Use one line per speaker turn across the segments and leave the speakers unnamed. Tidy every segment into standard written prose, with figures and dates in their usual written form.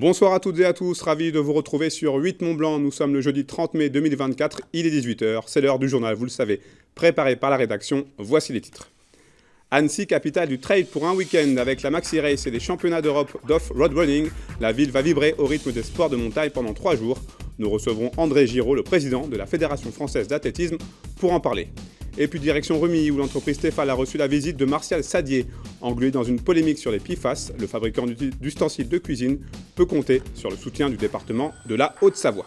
Bonsoir à toutes et à tous, ravi de vous retrouver sur 8 Mont Blanc. Nous sommes le jeudi 30 mai 2024, il est 18 h, c'est l'heure du journal, vous le savez, préparé par la rédaction. Voici les titres. Annecy, capitale du trail pour un week-end avec la Maxi Race et les championnats d'Europe d'off-road running. La ville va vibrer au rythme des sports de montagne pendant 3 jours. Nous recevrons André Giraud, le président de la Fédération française d'athlétisme, pour en parler. Et puis direction Rumilly, où l'entreprise Stéphane a reçu la visite de Martial Sadier. Englué dans une polémique sur les PFAS, le fabricant d'ustensiles de cuisine peut compter sur le soutien du département de la Haute-Savoie.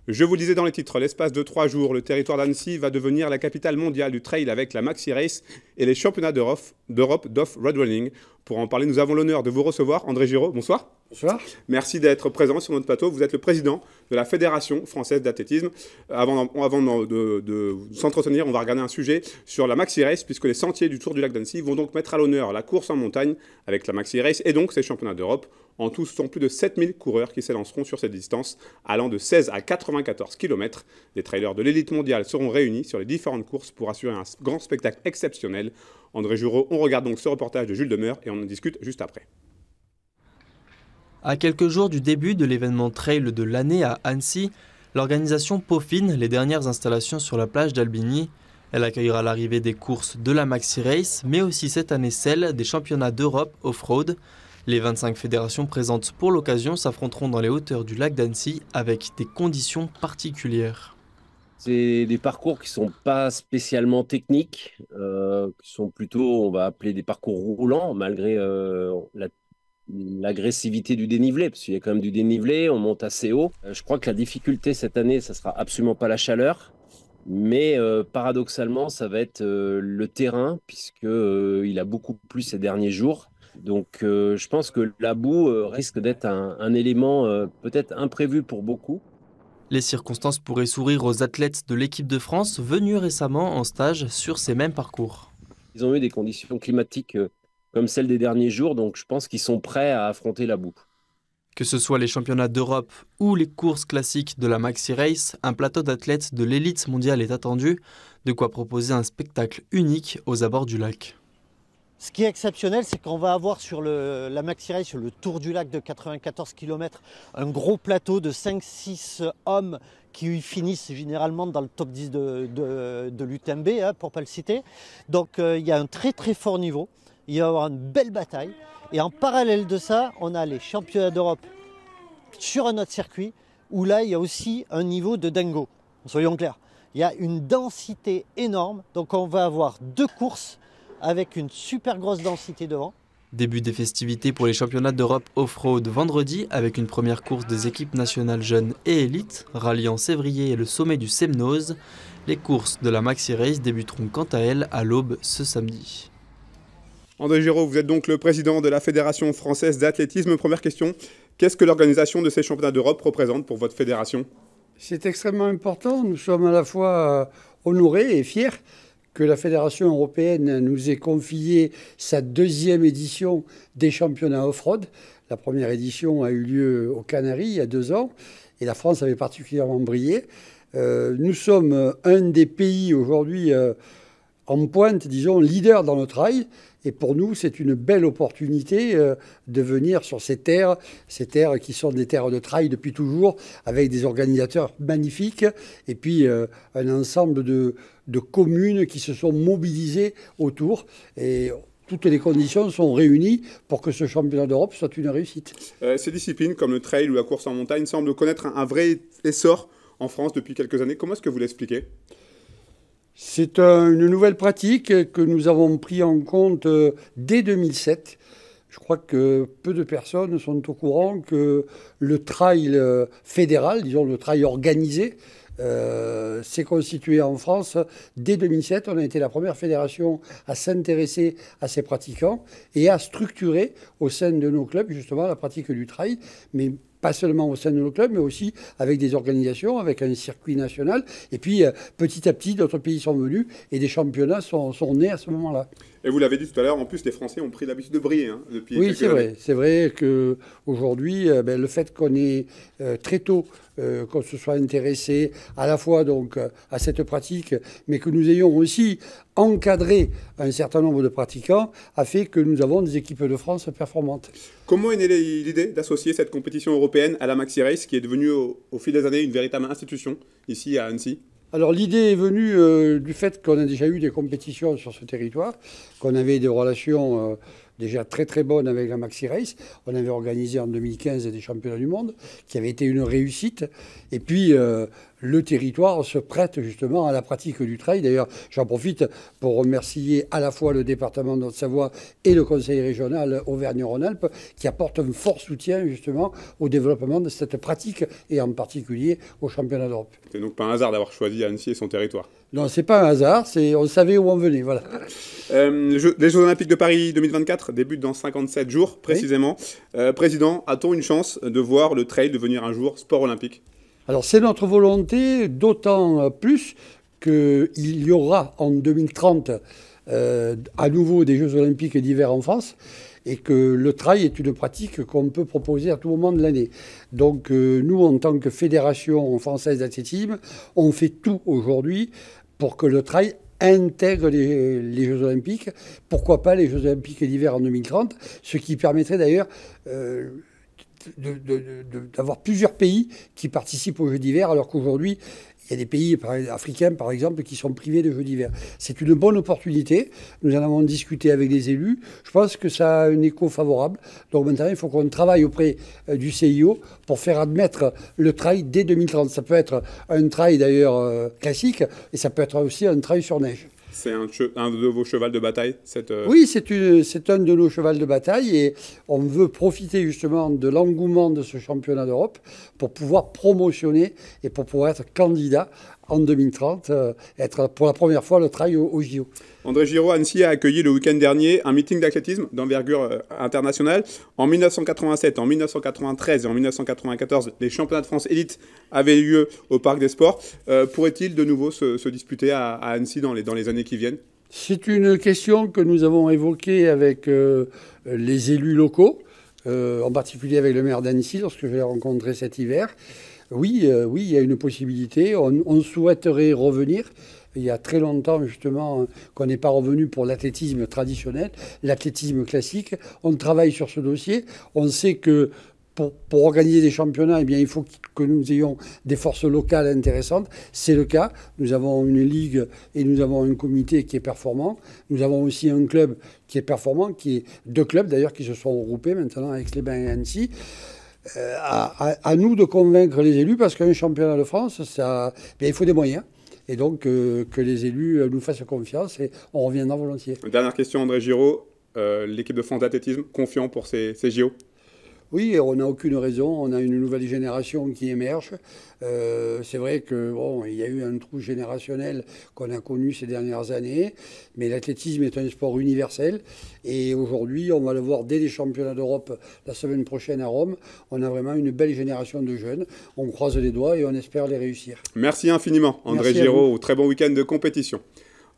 Je vous le disais dans les titres, l'espace de 3 jours, le territoire d'Annecy va devenir la capitale mondiale du trail avec la Maxi Race et les championnats d'Europe d'off-road running. Pour en parler, nous avons l'honneur de vous recevoir. André Giraud, bonsoir.
Bonsoir.
Merci d'être présent sur notre plateau. Vous êtes le président de la Fédération française d'athlétisme. Avant de s'entretenir, on va regarder un sujet sur la Maxi Race, puisque les sentiers du Tour du lac d'Annecy vont donc mettre à l'honneur la course en montagne avec la Maxi Race et donc ces championnats d'Europe. En tout, ce sont plus de 7000 coureurs qui s'élanceront sur cette distance, allant de 16 à 94 km. Des trailers de l'élite mondiale seront réunis sur les différentes courses pour assurer un grand spectacle exceptionnel. André Giraud, on regarde donc ce reportage de Jules Demeur et on en discute juste après.
À quelques jours du début de l'événement trail de l'année à Annecy, l'organisation peaufine les dernières installations sur la plage d'Albigny. Elle accueillera l'arrivée des courses de la Maxi Race, mais aussi cette année celle des championnats d'Europe off-road. Les 25 fédérations présentes pour l'occasion s'affronteront dans les hauteurs du lac d'Annecy avec des conditions particulières.
C'est des parcours qui ne sont pas spécialement techniques, qui sont plutôt, on va appeler des parcours roulants, malgré l'agressivité du dénivelé, parce qu'il y a quand même du dénivelé, on monte assez haut. Je crois que la difficulté cette année, ça ne sera absolument pas la chaleur, mais paradoxalement, ça va être le terrain, puisqu'il a beaucoup plu ces derniers jours. Donc je pense que la boue risque d'être un élément peut-être imprévu pour beaucoup.
Les circonstances pourraient sourire aux athlètes de l'équipe de France venus récemment en stage sur ces mêmes parcours.
Ils ont eu des conditions climatiques comme celles des derniers jours, donc je pense qu'ils sont prêts à affronter la boue.
Que ce soit les championnats d'Europe ou les courses classiques de la Maxi Race, un plateau d'athlètes de l'élite mondiale est attendu, de quoi proposer un spectacle unique aux abords du lac.
Ce qui est exceptionnel, c'est qu'on va avoir sur la Maxi Race, sur le Tour du lac de 94 km, un gros plateau de 5-6 hommes qui finissent généralement dans le top 10 de l'UTMB, pour ne pas le citer. Donc il y a un très très fort niveau, il va y avoir une belle bataille. Et en parallèle de ça, on a les championnats d'Europe sur un autre circuit, où là il y a aussi un niveau de dingo. Soyons clairs, il y a une densité énorme, donc on va avoir 2 courses avec une super grosse densité devant.
Début des festivités pour les championnats d'Europe off-road vendredi avec une première course des équipes nationales jeunes et élites, ralliant Sévrier et le sommet du Semnoz. Les courses de la Maxi Race débuteront quant à elles à l'aube ce samedi.
André Giraud, vous êtes donc le président de la Fédération française d'athlétisme. Première question, qu'est-ce que l'organisation de ces championnats d'Europe représente pour votre fédération ?
C'est extrêmement important. Nous sommes à la fois honorés et fiers que la Fédération européenne nous ait confié sa 2e édition des championnats off-road. La première édition a eu lieu aux Canaries il y a 2 ans et la France avait particulièrement brillé. Nous sommes un des pays aujourd'hui en pointe, disons, leader dans le trail. Et pour nous, c'est une belle opportunité de venir sur ces terres qui sont des terres de trail depuis toujours, avec des organisateurs magnifiques, et puis un ensemble de communes qui se sont mobilisées autour. Et toutes les conditions sont réunies pour que ce championnat d'Europe soit une réussite.
Ces disciplines, comme le trail ou la course en montagne, semblent connaître un vrai essor en France depuis quelques années. Comment est-ce que vous l'expliquez ?
C'est une nouvelle pratique que nous avons pris en compte dès 2007. Je crois que peu de personnes sont au courant que le trail fédéral, disons le trail organisé, s'est constitué en France dès 2007. On a été la première fédération à s'intéresser à ces pratiquants et à structurer au sein de nos clubs justement la pratique du trail, mais pas seulement au sein de nos clubs, mais aussi avec des organisations, avec un circuit national. Et puis, petit à petit, d'autres pays sont venus et des championnats sont nés à ce moment-là.
Et vous l'avez dit tout à l'heure, en plus les Français ont pris l'habitude de briller depuis
Oui,
quelques
c'est
années.
vrai. C'est vrai qu'aujourd'hui, le fait qu'on ait très tôt, qu'on se soit intéressé à la fois donc, à cette pratique, mais que nous ayons aussi encadré un certain nombre de pratiquants, a fait que nous avons des équipes de France performantes.
Comment est née l'idée d'associer cette compétition européenne à la Maxi Race, qui est devenue au fil des années une véritable institution ici à Annecy?
Alors l'idée est venue du fait qu'on a déjà eu des compétitions sur ce territoire, qu'on avait des relations déjà très très bonnes avec la Maxi Race. On avait organisé en 2015 des championnats du monde, qui avaient été une réussite. Et puis le territoire se prête justement à la pratique du trail. D'ailleurs, j'en profite pour remercier à la fois le département de Haute-Savoie et le conseil régional Auvergne-Rhône-Alpes, qui apportent un fort soutien justement au développement de cette pratique et en particulier au championnat d'Europe.
C'est donc pas un hasard d'avoir choisi Annecy et son territoire.
Non, c'est pas un hasard, on savait où on venait, voilà.
Les Jeux Olympiques de Paris 2024 débutent dans 57 jours précisément. Oui. Président, a-t-on une chance de voir le trail devenir un jour sport olympique?
Alors c'est notre volonté, d'autant plus qu'il y aura en 2030 à nouveau des Jeux Olympiques d'hiver en France, et que le trail est une pratique qu'on peut proposer à tout moment de l'année. Donc nous, en tant que Fédération française d'athlétisme, on fait tout aujourd'hui pour que le trail intègre les Jeux Olympiques. Pourquoi pas les Jeux Olympiques d'hiver en 2030, ce qui permettrait d'ailleurs d'avoir plusieurs pays qui participent aux Jeux d'hiver, alors qu'aujourd'hui, il y a des pays africains, par exemple, qui sont privés de Jeux d'hiver. C'est une bonne opportunité. Nous en avons discuté avec les élus. Je pense que ça a un écho favorable. Donc maintenant, il faut qu'on travaille auprès du CIO pour faire admettre le trail dès 2030. Ça peut être un trail d'ailleurs classique, et ça peut être aussi un trail sur neige.
C'est un de vos chevals de bataille
Oui, c'est un de nos chevals de bataille, et on veut profiter justement de l'engouement de ce championnat d'Europe pour pouvoir promotionner et pour pouvoir être candidat en 2030, être pour la première fois le trail au JO.
André Giraud, Annecy a accueilli le week-end dernier un meeting d'athlétisme d'envergure internationale. En 1987, en 1993 et en 1994, les championnats de France élite avaient lieu au Parc des Sports. Pourrait-il de nouveau se disputer à Annecy dans les années qui viennent?
C'est une question que nous avons évoquée avec les élus locaux, en particulier avec le maire d'Annecy lorsque je l'ai rencontré cet hiver. Oui, il y a une possibilité. On souhaiterait revenir. Il y a très longtemps, justement, qu'on n'est pas revenu pour l'athlétisme traditionnel, l'athlétisme classique. On travaille sur ce dossier. On sait que pour organiser des championnats, eh bien, il faut que nous ayons des forces locales intéressantes. C'est le cas. Nous avons une ligue et nous avons un comité qui est performant. Nous avons aussi un club qui est performant, qui est deux clubs d'ailleurs qui se sont regroupés maintenant avec Aix-les-Bains et Annecy. À nous de convaincre les élus, parce qu'un championnat de France, il faut des moyens. Et donc que les élus nous fassent confiance, et on reviendra volontiers.
Dernière question, André Giraud. L'équipe de France d'athlétisme, confiant pour ces JO?
Oui, on n'a aucune raison. On a une nouvelle génération qui émerge. C'est vrai qu'il y a eu un trou générationnel qu'on a connu ces dernières années, mais l'athlétisme est un sport universel. Et aujourd'hui, on va le voir dès les championnats d'Europe la semaine prochaine à Rome. On a vraiment une belle génération de jeunes. On croise les doigts et on espère les réussir.
Merci infiniment, André Giraud. Très bon week-end de compétition.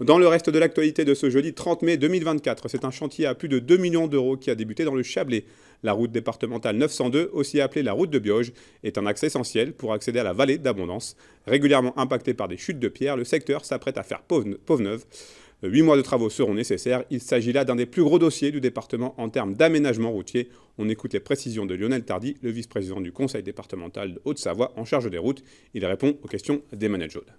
Dans le reste de l'actualité de ce jeudi 30 mai 2024, c'est un chantier à plus de 2 millions d'euros qui a débuté dans le Chablais. La route départementale 902, aussi appelée la route de Bioge, est un axe essentiel pour accéder à la vallée d'Abondance. Régulièrement impacté par des chutes de pierres, le secteur s'apprête à faire peau neuve. 8 mois de travaux seront nécessaires. Il s'agit là d'un des plus gros dossiers du département en termes d'aménagement routier. On écoute les précisions de Lionel Tardy, le vice-président du conseil départemental de Haute-Savoie en charge des routes. Il répond aux questions d'Emmanuel Jaude.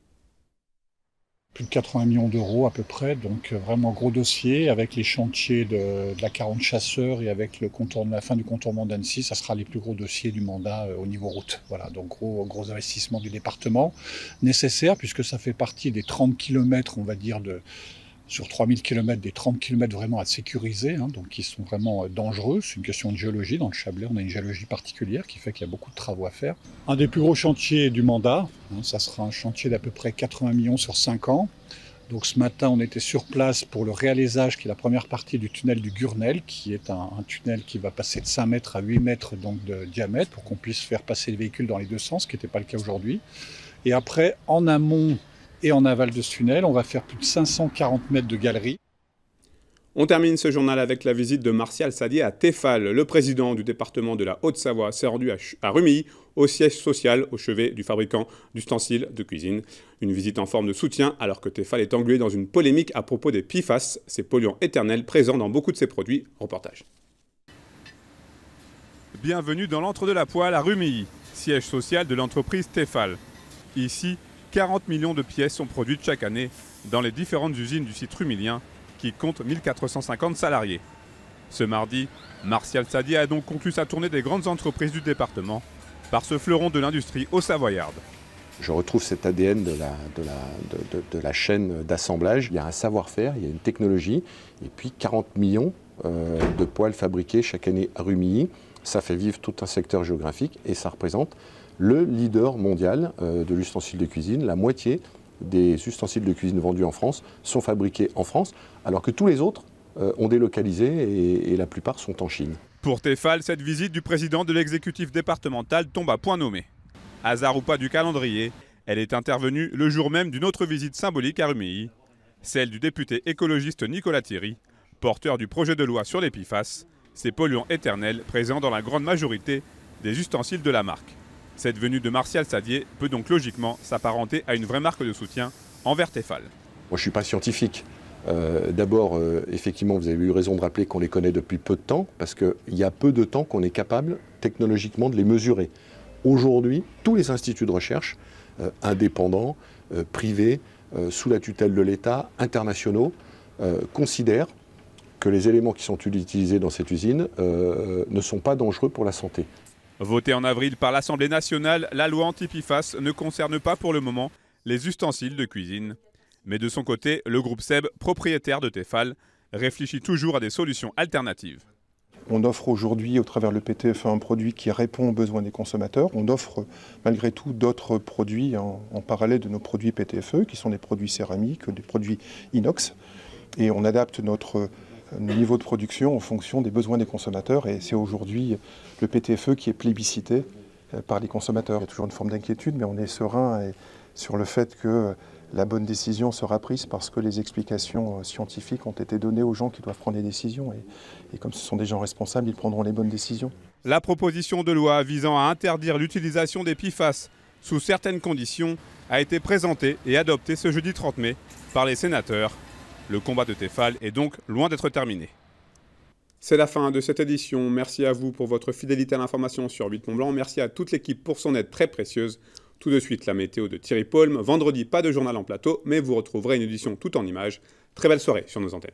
Plus de 80 millions d'euros à peu près, donc vraiment gros dossier avec les chantiers de la 40 chasseurs et avec la fin du contournement d'Annecy, ça sera les plus gros dossiers du mandat au niveau route. Voilà, donc gros investissement du département nécessaire puisque ça fait partie des 30 km, on va dire, sur 3000 km, des 30 km vraiment à sécuriser, donc qui sont vraiment dangereux. C'est une question de géologie. Dans le Chablais, on a une géologie particulière qui fait qu'il y a beaucoup de travaux à faire. Un des plus gros chantiers du mandat, ça sera un chantier d'à peu près 80 millions sur 5 ans. Donc ce matin, on était sur place pour le réalisage, qui est la première partie du tunnel du Gurnel, qui est un tunnel qui va passer de 5 mètres à 8 mètres donc, de diamètre pour qu'on puisse faire passer les véhicules dans les deux sens, ce qui n'était pas le cas aujourd'hui. Et après, en amont et en aval de ce tunnel, on va faire plus de 540 mètres de galerie.
On termine ce journal avec la visite de Martial Saddier à Tefal. Le président du département de la Haute-Savoie s'est rendu à Rumilly, au siège social, au chevet du fabricant d'ustensiles de cuisine. Une visite en forme de soutien alors que Tefal est englué dans une polémique à propos des PFAS, ces polluants éternels présents dans beaucoup de ses produits. Reportage. Bienvenue dans l'Antre de la Poêle à Rumilly, siège social de l'entreprise Tefal. Ici, 40 millions de pièces sont produites chaque année dans les différentes usines du site rumillien qui compte 1450 salariés. Ce mardi, Martial Saddier a donc conclu sa tournée des grandes entreprises du département par ce fleuron de l'industrie haut-savoyarde.
Je retrouve cet ADN de la chaîne d'assemblage. Il y a un savoir-faire, il y a une technologie, et puis 40 millions de poêles fabriqués chaque année à Rumilly. Ça fait vivre tout un secteur géographique et ça représente le leader mondial de l'ustensile de cuisine. La moitié des ustensiles de cuisine vendus en France sont fabriqués en France, alors que tous les autres ont délocalisé et la plupart sont en Chine.
Pour Tefal, cette visite du président de l'exécutif départemental tombe à point nommé. Hasard ou pas du calendrier, elle est intervenue le jour même d'une autre visite symbolique à Rumilly, celle du député écologiste Nicolas Thierry, porteur du projet de loi sur les PFAS, ces polluants éternels présents dans la grande majorité des ustensiles de la marque. Cette venue de Martial Saddier peut donc logiquement s'apparenter à une vraie marque de soutien envers Tefal.
Moi, je ne suis pas scientifique. D'abord, effectivement, vous avez eu raison de rappeler qu'on les connaît depuis peu de temps, parce qu'il y a peu de temps qu'on est capable technologiquement de les mesurer. Aujourd'hui, tous les instituts de recherche, indépendants, privés, sous la tutelle de l'État, internationaux, considèrent que les éléments qui sont utilisés dans cette usine ne sont pas dangereux pour la santé.
Votée en avril par l'Assemblée nationale, la loi anti-PFAS ne concerne pas pour le moment les ustensiles de cuisine. Mais de son côté, le groupe SEB, propriétaire de Tefal, réfléchit toujours à des solutions alternatives.
On offre aujourd'hui, au travers le PTFE, un produit qui répond aux besoins des consommateurs. On offre malgré tout d'autres produits en parallèle de nos produits PTFE, qui sont des produits céramiques, des produits inox. Et on adapte notre niveau de production en fonction des besoins des consommateurs. Et c'est aujourd'hui le PTFE qui est plébiscité par les consommateurs. Il y a toujours une forme d'inquiétude, mais on est serein sur le fait que la bonne décision sera prise parce que les explications scientifiques ont été données aux gens qui doivent prendre des décisions. Et comme ce sont des gens responsables, ils prendront les bonnes décisions.
La proposition de loi visant à interdire l'utilisation des PFAS sous certaines conditions a été présentée et adoptée ce jeudi 30 mai par les sénateurs. Le combat de Tefal est donc loin d'être terminé. C'est la fin de cette édition. Merci à vous pour votre fidélité à l'information sur 8 Mont Blanc. Merci à toute l'équipe pour son aide très précieuse. Tout de suite, la météo de Thierry Paulme. Vendredi, pas de journal en plateau, mais vous retrouverez une édition tout en images. Très belle soirée sur nos antennes.